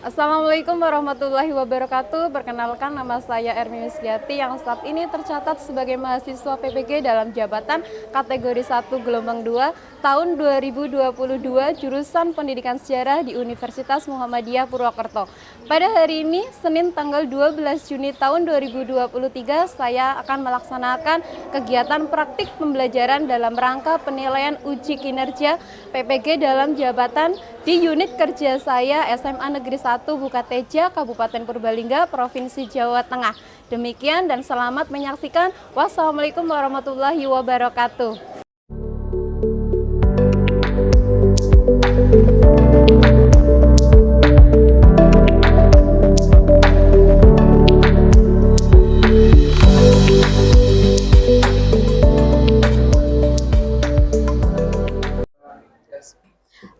Assalamualaikum warahmatullahi wabarakatuh. Perkenalkan, nama saya Ermi Misliati yang saat ini tercatat sebagai mahasiswa PPG dalam jabatan kategori 1 gelombang 2 tahun 2022 jurusan Pendidikan Sejarah di Universitas Muhammadiyah Purwokerto. Pada hari ini, Senin tanggal 12 Juni tahun 2023, saya akan melaksanakan kegiatan praktik pembelajaran dalam rangka penilaian uji kinerja PPG dalam jabatan di unit kerja saya SMA Negeri 1 Bukateja, Kabupaten Purbalingga, Provinsi Jawa Tengah. Demikian dan selamat menyaksikan. Wassalamualaikum warahmatullahi wabarakatuh.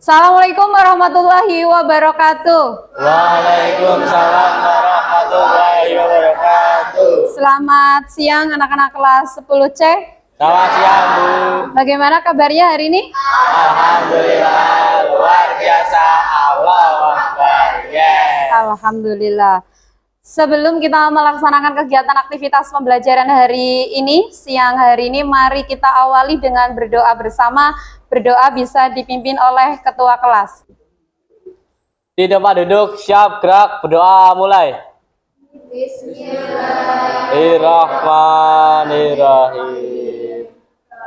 Assalamualaikum warahmatullahi wabarakatuh. Waalaikumsalam warahmatullahi wabarakatuh. Selamat siang anak-anak kelas 10C. Selamat siang, Bu. Bagaimana kabarnya hari ini? Alhamdulillah, luar biasa. Allahu Akbar. Yes. Alhamdulillah. Sebelum kita melaksanakan kegiatan aktivitas pembelajaran hari ini, siang hari ini, mari kita awali dengan berdoa bersama. Berdoa bisa dipimpin oleh ketua kelas. Di tempat duduk, siap, gerak, berdoa mulai. Bismillahirrahmanirrahim.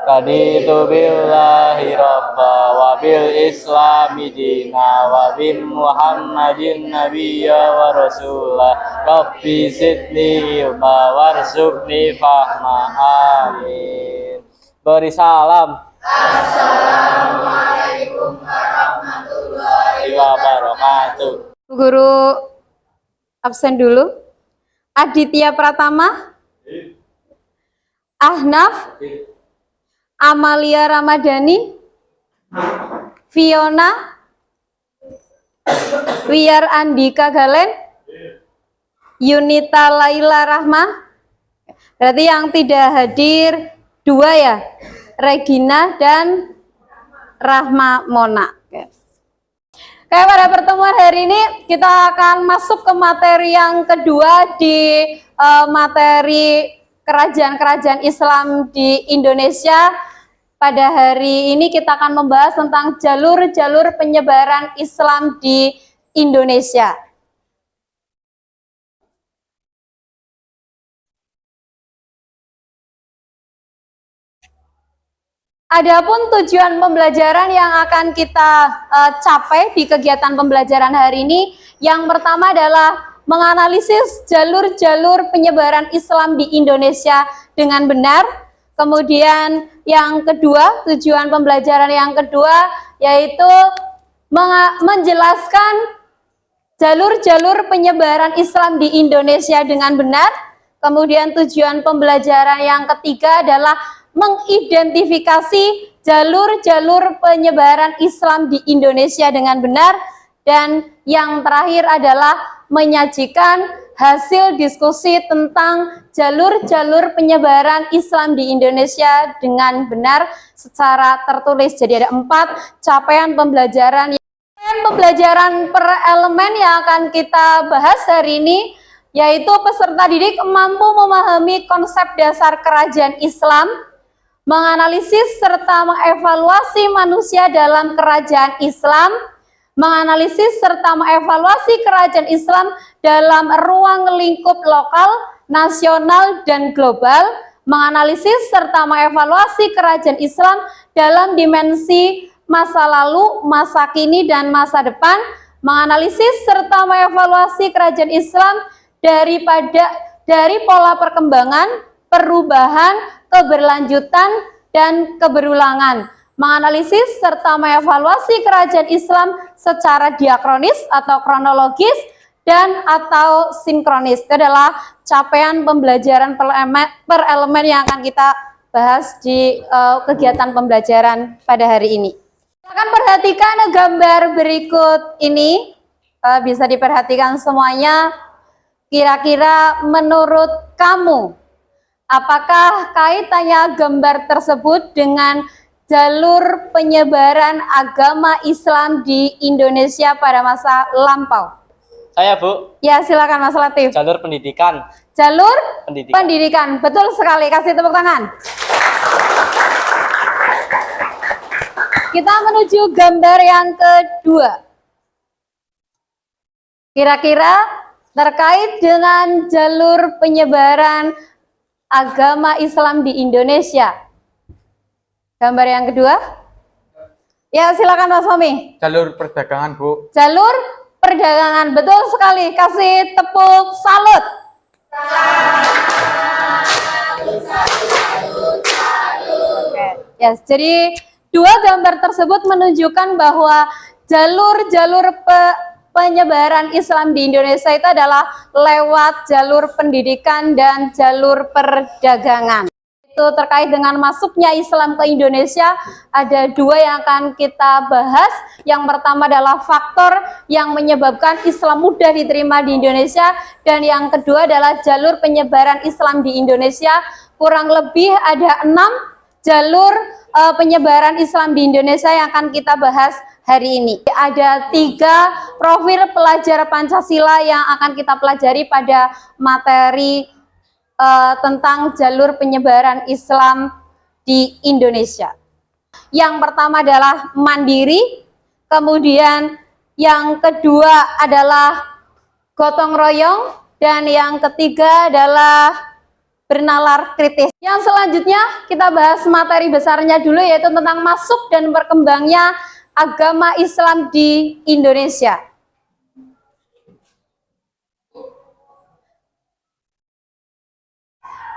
Raditu billahi rabba wa bil islami dina wa bi muhammadin nabiyya wa rasulah. Rabbi zidni ilma warzuqni fahma. Amin. Beri salam. Assalamualaikum warahmatullahi wabarakatuh. Guru absen dulu. Aditya Pratama, Ahnaf, Amalia Ramadhani, Fiona, Wiar Andika Galen, Yunita Laila Rahma. Berarti yang tidak hadir dua ya, Regina dan Rahma Mona. Oke, pada pertemuan hari ini kita akan masuk ke materi yang kedua di materi kerajaan-kerajaan Islam di Indonesia. Pada hari ini kita akan membahas tentang jalur-jalur penyebaran Islam di Indonesia. Adapun tujuan pembelajaran yang akan kita capai di kegiatan pembelajaran hari ini, yang pertama adalah menganalisis jalur-jalur penyebaran Islam di Indonesia dengan benar. Kemudian yang kedua, tujuan pembelajaran yang kedua yaitu menjelaskan jalur-jalur penyebaran Islam di Indonesia dengan benar. Kemudian tujuan pembelajaran yang ketiga adalah mengidentifikasi jalur-jalur penyebaran Islam di Indonesia dengan benar. Dan yang terakhir adalah menyajikan hasil diskusi tentang jalur-jalur penyebaran Islam di Indonesia dengan benar secara tertulis. Jadi ada 4 capaian pembelajaran. Pembelajaran per elemen yang akan kita bahas hari ini, yaitu peserta didik mampu memahami konsep dasar kerajaan Islam, menganalisis serta mengevaluasi manusia dalam kerajaan Islam, menganalisis serta mengevaluasi kerajaan Islam dalam ruang lingkup lokal, nasional, dan global, menganalisis serta mengevaluasi kerajaan Islam dalam dimensi masa lalu, masa kini, dan masa depan, menganalisis serta mengevaluasi kerajaan Islam dari pola perkembangan, perubahan, keberlanjutan, dan keberulangan, menganalisis serta mengevaluasi kerajaan Islam secara diakronis atau kronologis dan atau sinkronis. Itu adalah capaian pembelajaran per elemen yang akan kita bahas di kegiatan pembelajaran pada hari ini. Silakan perhatikan gambar berikut ini, bisa diperhatikan semuanya. Kira-kira menurut kamu, apakah kaitannya gambar tersebut dengan jalur penyebaran agama Islam di Indonesia pada masa lampau? Saya, Bu. Ya, silakan Mas Latif. Jalur pendidikan. Jalur Pendidikan. pendidikan. Betul sekali. Kasih tepuk tangan. Kita menuju gambar yang kedua. Kira-kira terkait dengan jalur penyebaran agama Islam di Indonesia. Gambar yang kedua. Ya, silakan Mas Homi. Jalur perdagangan, Bu. Jalur perdagangan. Betul sekali. Kasih tepuk salut. Oke. Yes, jadi dua gambar tersebut menunjukkan bahwa jalur-jalur penyebaran Islam di Indonesia itu adalah lewat jalur pendidikan dan jalur perdagangan. Itu terkait dengan masuknya Islam ke Indonesia, ada dua yang akan kita bahas. Yang pertama adalah faktor yang menyebabkan Islam mudah diterima di Indonesia, dan yang kedua adalah jalur penyebaran Islam di Indonesia. Kurang lebih ada 6 jalur penyebaran Islam di Indonesia yang akan kita bahas hari ini. Ada 3 profil pelajar Pancasila yang akan kita pelajari pada materi tentang jalur penyebaran Islam di Indonesia. Yang pertama adalah mandiri, kemudian yang kedua adalah gotong royong, dan yang ketiga adalah bernalar kritis. Yang selanjutnya kita bahas materi besarnya dulu, yaitu tentang masuk dan berkembangnya agama Islam di Indonesia.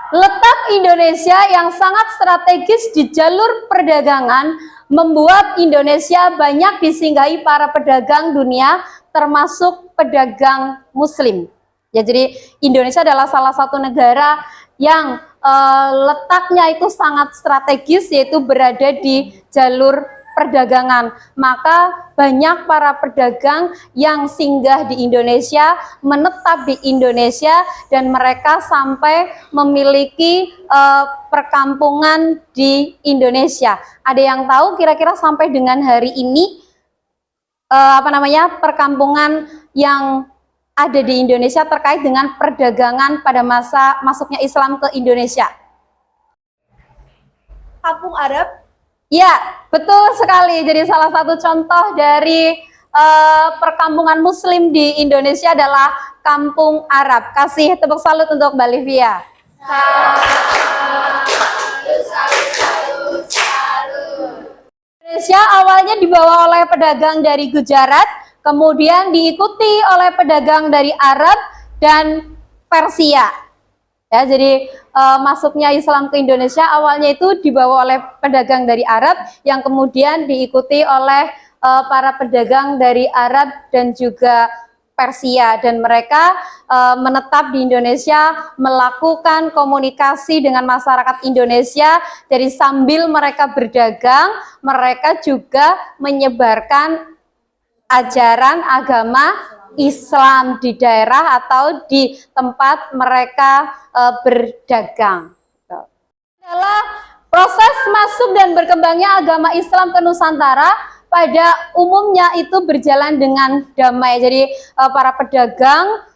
Letak Indonesia yang sangat strategis di jalur perdagangan membuat Indonesia banyak disinggahi para pedagang dunia, termasuk pedagang Muslim. Ya, jadi Indonesia adalah salah satu negara yang letaknya itu sangat strategis, yaitu berada di jalur perdagangan. Maka banyak para pedagang yang singgah di Indonesia, menetap di Indonesia, dan mereka sampai memiliki perkampungan di Indonesia. Ada yang tahu kira-kira sampai dengan hari ini perkampungan yang ada di Indonesia terkait dengan perdagangan pada masa masuknya Islam ke Indonesia? Kampung Arab. Ya, betul sekali. Jadi salah satu contoh dari perkampungan Muslim di Indonesia adalah Kampung Arab. Kasih tepuk salut untuk Mbak Livia. Indonesia awalnya dibawa oleh pedagang dari Gujarat, kemudian diikuti oleh pedagang dari Arab dan Persia. Ya, jadi masuknya Islam ke Indonesia awalnya itu dibawa oleh pedagang dari Arab, yang kemudian diikuti oleh para pedagang dari Arab dan juga Persia, dan mereka menetap di Indonesia, melakukan komunikasi dengan masyarakat Indonesia. Jadi sambil mereka berdagang, mereka juga menyebarkan ajaran agama Islam di daerah atau di tempat mereka berdagang. Adalah proses masuk dan berkembangnya agama Islam ke Nusantara pada umumnya itu berjalan dengan damai. Jadi para pedagang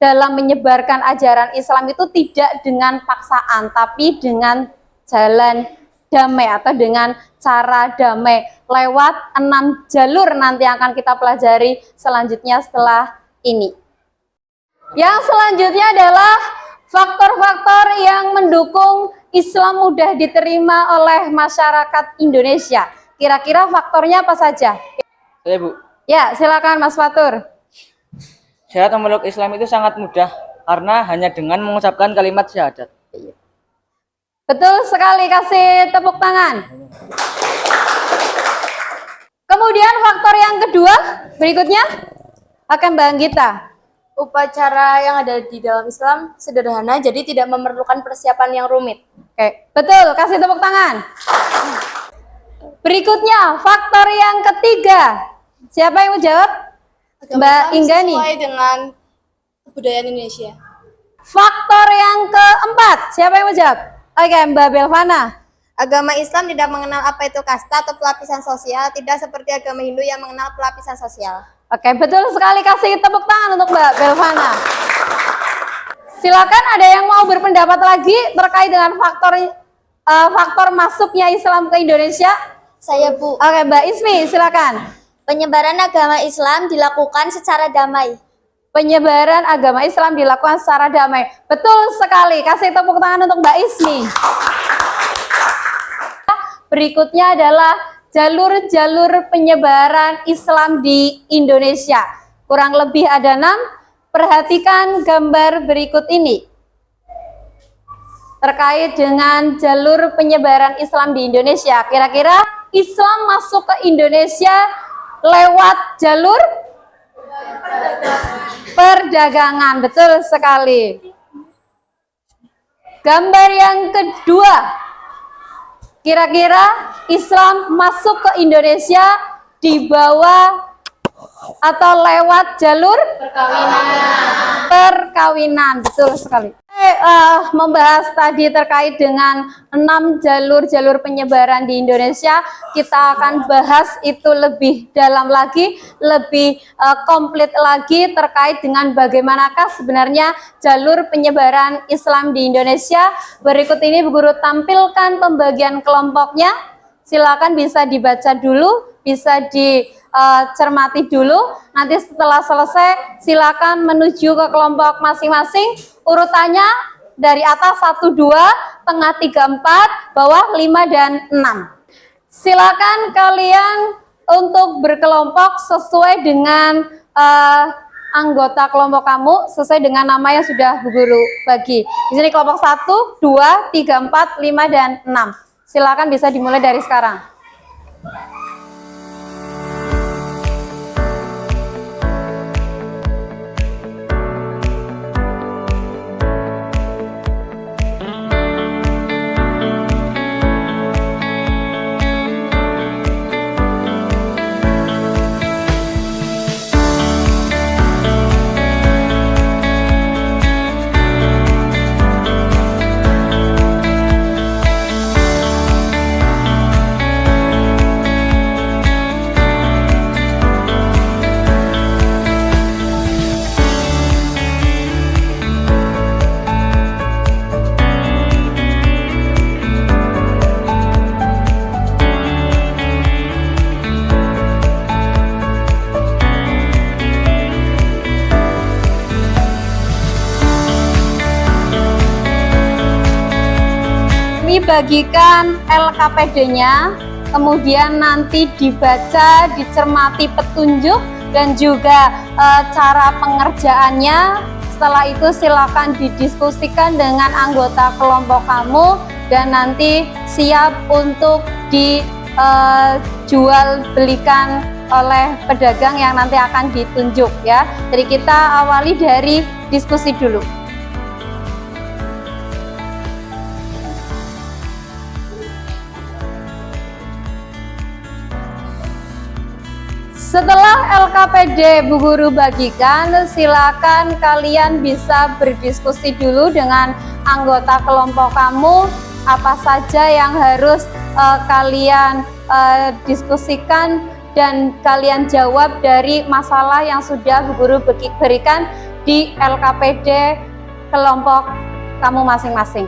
dalam menyebarkan ajaran Islam itu tidak dengan paksaan, tapi dengan jalan damai atau dengan cara damai lewat 6 jalur nanti akan kita pelajari selanjutnya setelah ini. Yang selanjutnya adalah faktor-faktor yang mendukung Islam mudah diterima oleh masyarakat Indonesia. Kira-kira faktornya apa saja? Saya, Bu. Ya, silakan Mas Fatur. Syarat memeluk Islam itu sangat mudah karena hanya dengan mengucapkan kalimat syahadat. Betul sekali, kasih tepuk tangan. Kemudian faktor yang kedua berikutnya akan Mbak Anggita. Upacara yang ada di dalam Islam sederhana, jadi tidak memerlukan persiapan yang rumit. Oke, betul, kasih tepuk tangan. Berikutnya faktor yang ketiga. Siapa yang mau jawab? Mbak Inggani. Sesuai dengan kebudayaan Indonesia. Faktor yang keempat. Siapa yang mau jawab? Oke, Mbak Belvana. Agama Islam tidak mengenal apa itu kasta atau pelapisan sosial, tidak seperti agama Hindu yang mengenal pelapisan sosial. Oke, betul sekali. Kasih tepuk tangan untuk Mbak Belvana. Silakan ada yang mau berpendapat lagi terkait dengan faktor masuknya Islam ke Indonesia? Saya Bu. Oke, Mbak Ismi, silakan. Penyebaran agama Islam dilakukan secara damai. Penyebaran agama Islam dilakukan secara damai. Betul sekali. Kasih tepuk tangan untuk Mbak Ismi. Berikutnya adalah jalur-jalur penyebaran Islam di Indonesia. Kurang lebih ada 6. Perhatikan gambar berikut ini. Terkait dengan jalur penyebaran Islam di Indonesia. Kira-kira Islam masuk ke Indonesia lewat jalur perdagangan. Betul sekali. Gambar yang kedua. Kira-kira Islam masuk ke Indonesia di bawah atau lewat jalur perkawinan. Betul sekali. Membahas tadi terkait dengan 6 jalur penyebaran di Indonesia, kita akan bahas itu lebih dalam lagi, lebih komplit lagi terkait dengan bagaimanakah sebenarnya jalur penyebaran Islam di Indonesia. Berikut ini Bu Guru tampilkan pembagian kelompoknya. Silakan bisa dibaca dulu, bisa dicermati dulu. Nanti setelah selesai silakan menuju ke kelompok masing-masing. Urutannya dari atas 1, 2, tengah 3, 4, bawah 5 dan 6. Silakan kalian untuk berkelompok sesuai dengan anggota kelompok kamu, sesuai dengan nama yang sudah Bu Guru bagi. Di sini kelompok 1, 2, 3, 4, 5 dan 6. Silakan bisa dimulai dari sekarang. Bagikan LKPD-nya, kemudian nanti dibaca, dicermati petunjuk dan juga cara pengerjaannya. Setelah itu silakan didiskusikan dengan anggota kelompok kamu dan nanti siap untuk dijual belikan oleh pedagang yang nanti akan ditunjuk ya. Jadi kita awali dari diskusi dulu. Setelah LKPD Bu Guru bagikan, silakan kalian bisa berdiskusi dulu dengan anggota kelompok kamu, apa saja yang harus kalian diskusikan dan kalian jawab dari masalah yang sudah Bu Guru berikan di LKPD kelompok kamu masing-masing.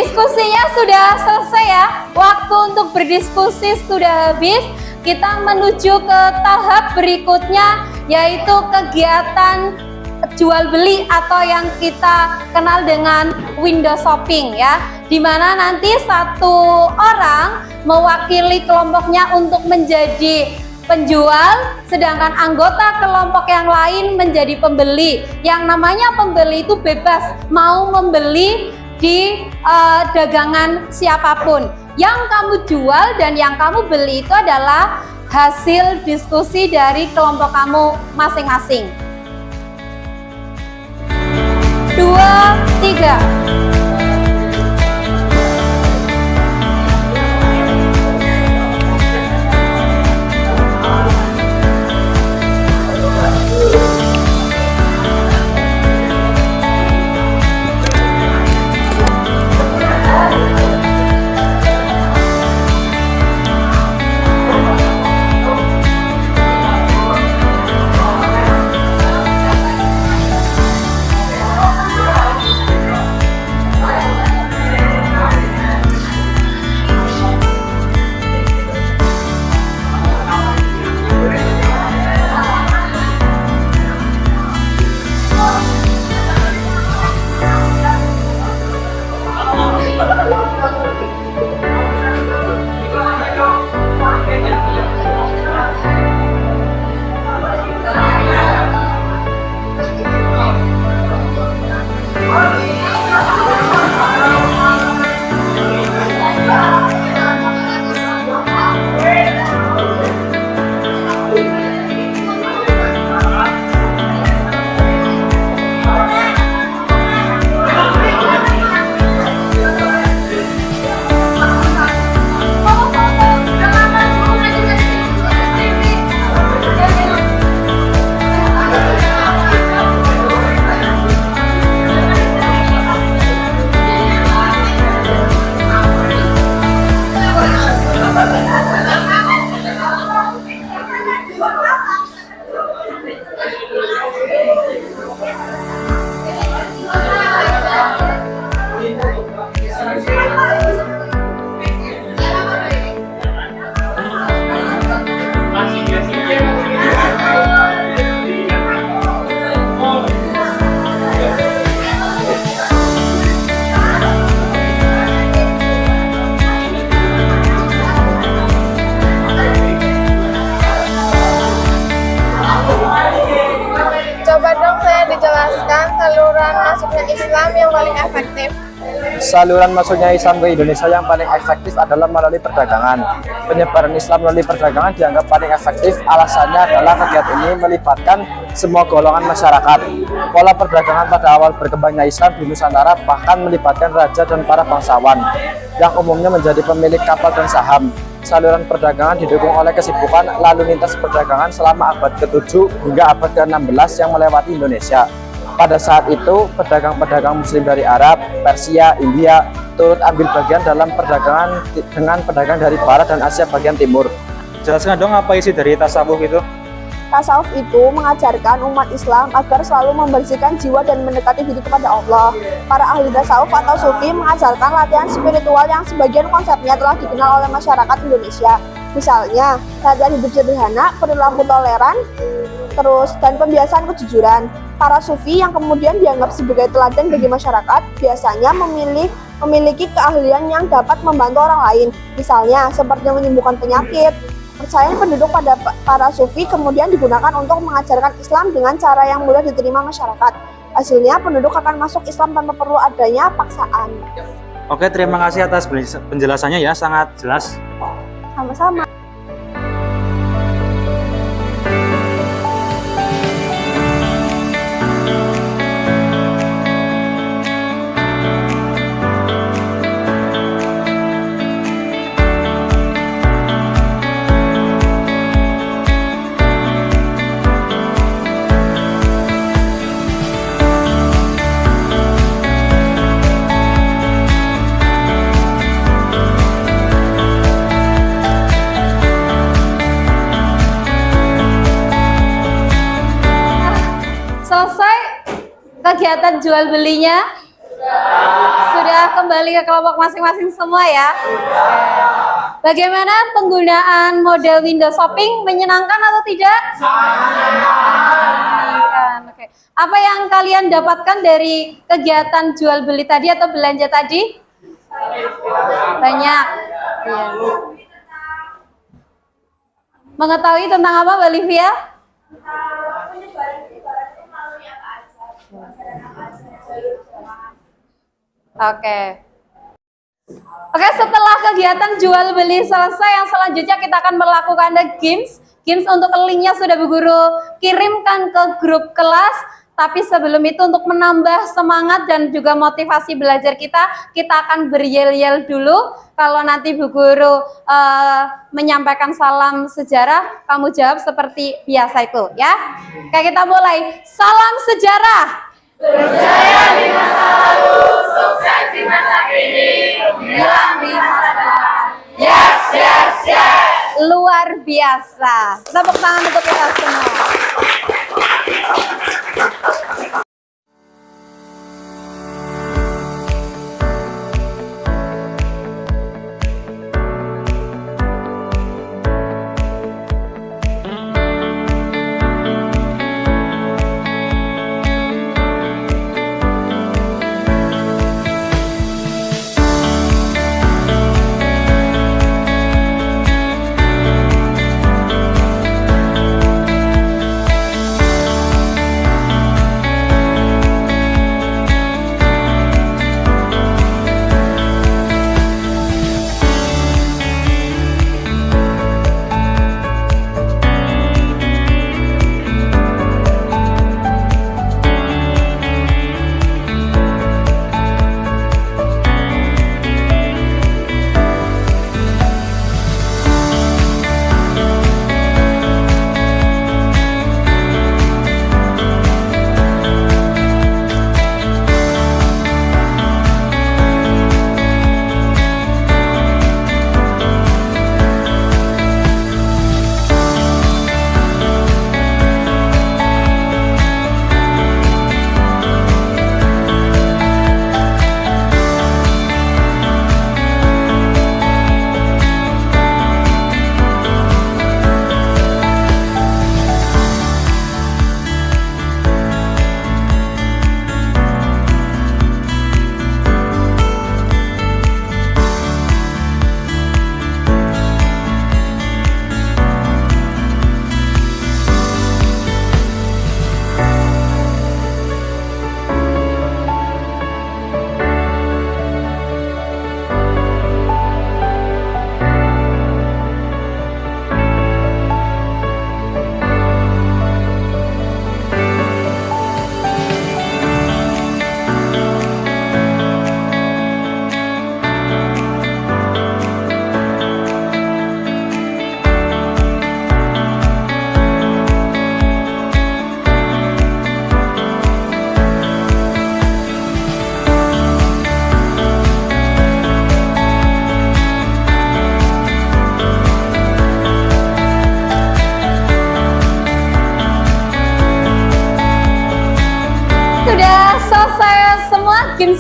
Diskusinya sudah selesai ya. Waktu untuk berdiskusi sudah habis. Kita menuju ke tahap berikutnya, yaitu kegiatan jual beli atau yang kita kenal dengan window shopping ya, dimana nanti satu orang mewakili kelompoknya untuk menjadi penjual, sedangkan anggota kelompok yang lain menjadi pembeli. Yang namanya pembeli itu bebas mau membeli di dagangan siapapun. Yang kamu jual dan yang kamu beli itu adalah hasil diskusi dari kelompok kamu masing-masing. 2, 3. Coba dong saya dijelaskan saluran masuknya Islam yang paling efektif. Saluran masuknya Islam ke Indonesia yang paling efektif adalah melalui perdagangan. Penyebaran Islam melalui perdagangan dianggap paling efektif. Alasannya adalah kegiatan ini melibatkan semua golongan masyarakat. Pola perdagangan pada awal berkembangnya Islam di Nusantara bahkan melibatkan raja dan para bangsawan yang umumnya menjadi pemilik kapal dan saham. Saluran perdagangan didukung oleh kesibukan lalu lintas perdagangan selama abad ke-7 hingga abad ke-16 yang melewati Indonesia. Pada saat itu, pedagang-pedagang muslim dari Arab, Persia, India turut ambil bagian dalam perdagangan dengan pedagang dari Barat dan Asia bagian timur. Jelaskan dong apa isi dari tasawuf itu? Tasawuf itu mengajarkan umat Islam agar selalu membersihkan jiwa dan mendekati diri kepada Allah. Para ahli tasawuf atau sufi mengajarkan latihan spiritual yang sebagian konsepnya telah dikenal oleh masyarakat Indonesia. Misalnya, latihan hidup sederhana, perilaku toleran, dan pembiasaan kejujuran. Para sufi yang kemudian dianggap sebagai teladan bagi masyarakat biasanya memiliki keahlian yang dapat membantu orang lain. Misalnya, seperti menyembuhkan penyakit. Kepercayaan penduduk pada para sufi kemudian digunakan untuk mengajarkan Islam dengan cara yang mudah diterima masyarakat. Hasilnya, penduduk akan masuk Islam tanpa perlu adanya paksaan. Oke, terima kasih atas penjelasannya ya, sangat jelas. Sama-sama. Selesai kegiatan jual belinya. Sudah kembali ke kelompok masing-masing semua ya? Bagaimana penggunaan model window shopping? Menyenangkan atau tidak? Menyenangkan. Oke. Apa yang kalian dapatkan dari kegiatan jual beli tadi atau belanja tadi? Banyak. Ya. Mengetahui tentang apa, Mbak Livia? Oke, setelah kegiatan jual beli selesai, yang selanjutnya kita akan melakukan games. Games untuk linknya sudah Bu Guru kirimkan ke grup kelas. Tapi sebelum itu untuk menambah semangat dan juga motivasi belajar kita akan beryel-yel dulu. Kalau nanti Bu Guru menyampaikan salam sejarah, kamu jawab seperti biasa itu ya. Oke, kita mulai. Salam sejarah. Berjaya di masa lalu, sukses di masa kini, gemilang di masa depan. Yes, yes, yes. Luar biasa. Tepuk tangan untuk kita semua.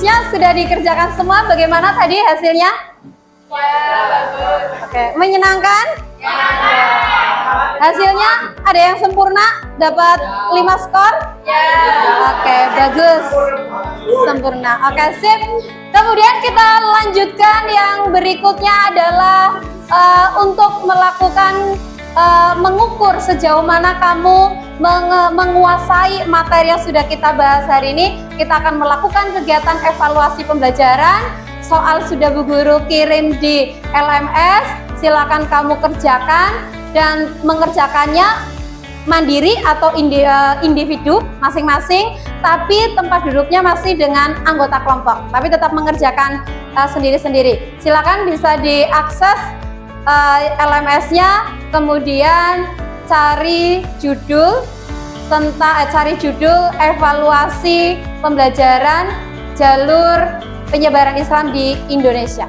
Gamesnya sudah dikerjakan semua. Bagaimana tadi hasilnya? Ya, bagus. Oke, menyenangkan? Ya. Hasilnya ada yang sempurna? Dapat 5 skor? Ya. Oke, bagus. Sempurna. Oke, sip. Kemudian kita lanjutkan yang berikutnya adalah untuk melakukan mengukur sejauh mana kamu menguasai materi yang sudah kita bahas hari ini. Kita akan melakukan kegiatan evaluasi pembelajaran. Soal sudah Bu Guru kirim di LMS, silakan kamu kerjakan dan mengerjakannya mandiri atau individu masing-masing, tapi tempat duduknya masih dengan anggota kelompok, tapi tetap mengerjakan sendiri-sendiri. Silakan bisa diakses LMS-nya, kemudian cari judul evaluasi pembelajaran jalur penyebaran Islam di Indonesia.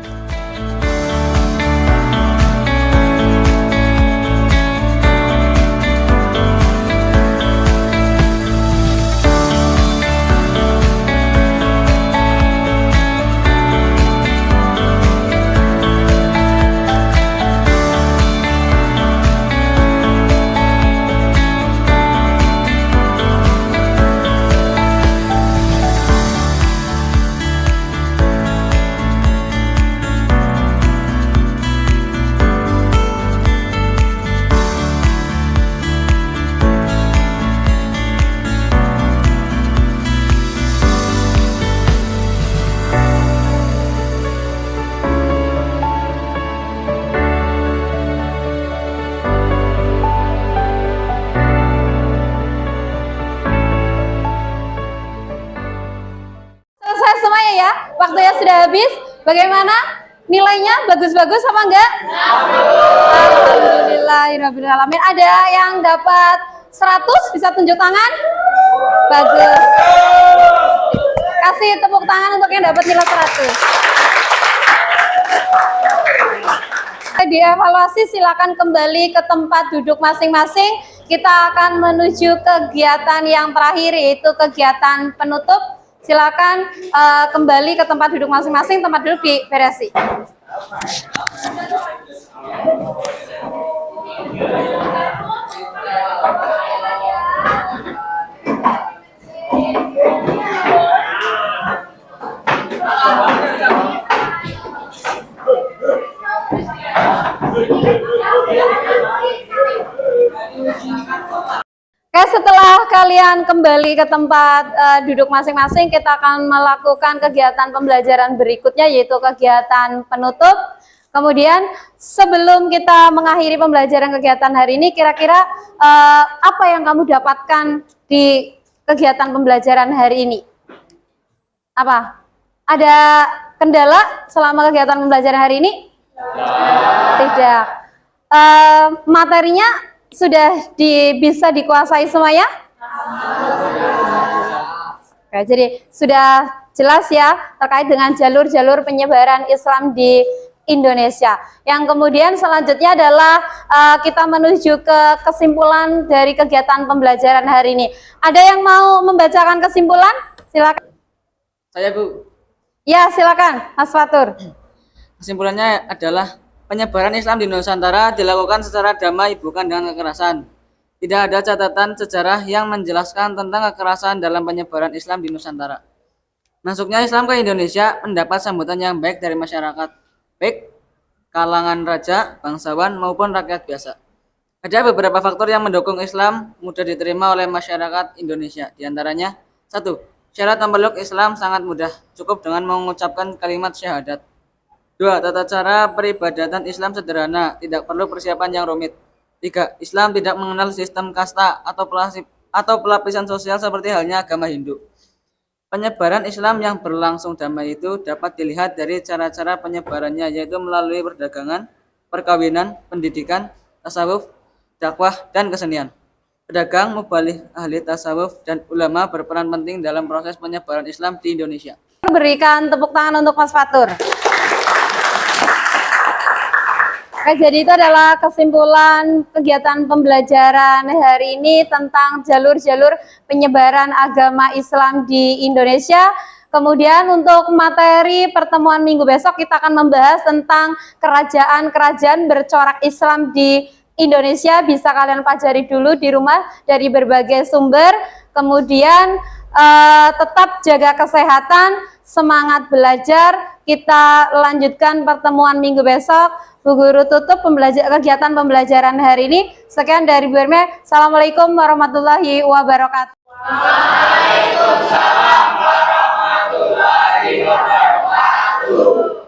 Bagaimana? Nilainya bagus-bagus apa enggak? Alhamdulillahirrahmanirrahim. Ada yang dapat 100, bisa tunjuk tangan? Bagus. Kasih tepuk tangan untuk yang dapat nilai 100. Dievaluasi, silakan kembali ke tempat duduk masing-masing. Kita akan menuju kegiatan yang terakhir, yaitu kegiatan penutup. Silakan kembali ke tempat duduk masing-masing, tempat duduk diberesi. Oke, setelah kalian kembali ke tempat duduk masing-masing, kita akan melakukan kegiatan pembelajaran berikutnya, yaitu kegiatan penutup. Kemudian sebelum kita mengakhiri pembelajaran kegiatan hari ini, kira-kira apa yang kamu dapatkan di kegiatan pembelajaran hari ini? Apa? Ada kendala selama kegiatan pembelajaran hari ini? Tidak. Materinya sudah bisa dikuasai semuanya? Oke, jadi sudah jelas ya terkait dengan jalur-jalur penyebaran Islam di Indonesia. Yang kemudian selanjutnya adalah kita menuju ke kesimpulan dari kegiatan pembelajaran hari ini. Ada yang mau membacakan kesimpulan? Silakan. Saya, Bu. Ya, silakan, Mas Fatur. Kesimpulannya adalah penyebaran Islam di Nusantara dilakukan secara damai, bukan dengan kekerasan. Tidak ada catatan sejarah yang menjelaskan tentang kekerasan dalam penyebaran Islam di Nusantara. Masuknya Islam ke Indonesia mendapat sambutan yang baik dari masyarakat, baik kalangan raja, bangsawan, maupun rakyat biasa. Ada beberapa faktor yang mendukung Islam mudah diterima oleh masyarakat Indonesia. Di antaranya, 1. Syarat memeluk Islam sangat mudah, cukup dengan mengucapkan kalimat syahadat. 2. Tata cara peribadatan Islam sederhana, tidak perlu persiapan yang rumit. 3. Islam tidak mengenal sistem kasta atau pelapisan sosial seperti halnya agama Hindu. Penyebaran Islam yang berlangsung damai itu dapat dilihat dari cara-cara penyebarannya, yaitu melalui perdagangan, perkawinan, pendidikan, tasawuf, dakwah, dan kesenian. Pedagang, muballigh, ahli tasawuf, dan ulama berperan penting dalam proses penyebaran Islam di Indonesia. Berikan tepuk tangan untuk Mas Fatur. Oke, jadi itu adalah kesimpulan kegiatan pembelajaran hari ini tentang jalur-jalur penyebaran agama Islam di Indonesia. Kemudian untuk materi pertemuan minggu besok kita akan membahas tentang kerajaan-kerajaan bercorak Islam di Indonesia. Bisa kalian pelajari dulu di rumah dari berbagai sumber. Kemudian tetap jaga kesehatan, semangat belajar. Kita lanjutkan pertemuan minggu besok. Bu Guru tutup kegiatan pembelajaran hari ini. Sekian dari Bu Herme. Assalamualaikum warahmatullahi wabarakatuh. Waalaikumsalam warahmatullahi wabarakatuh.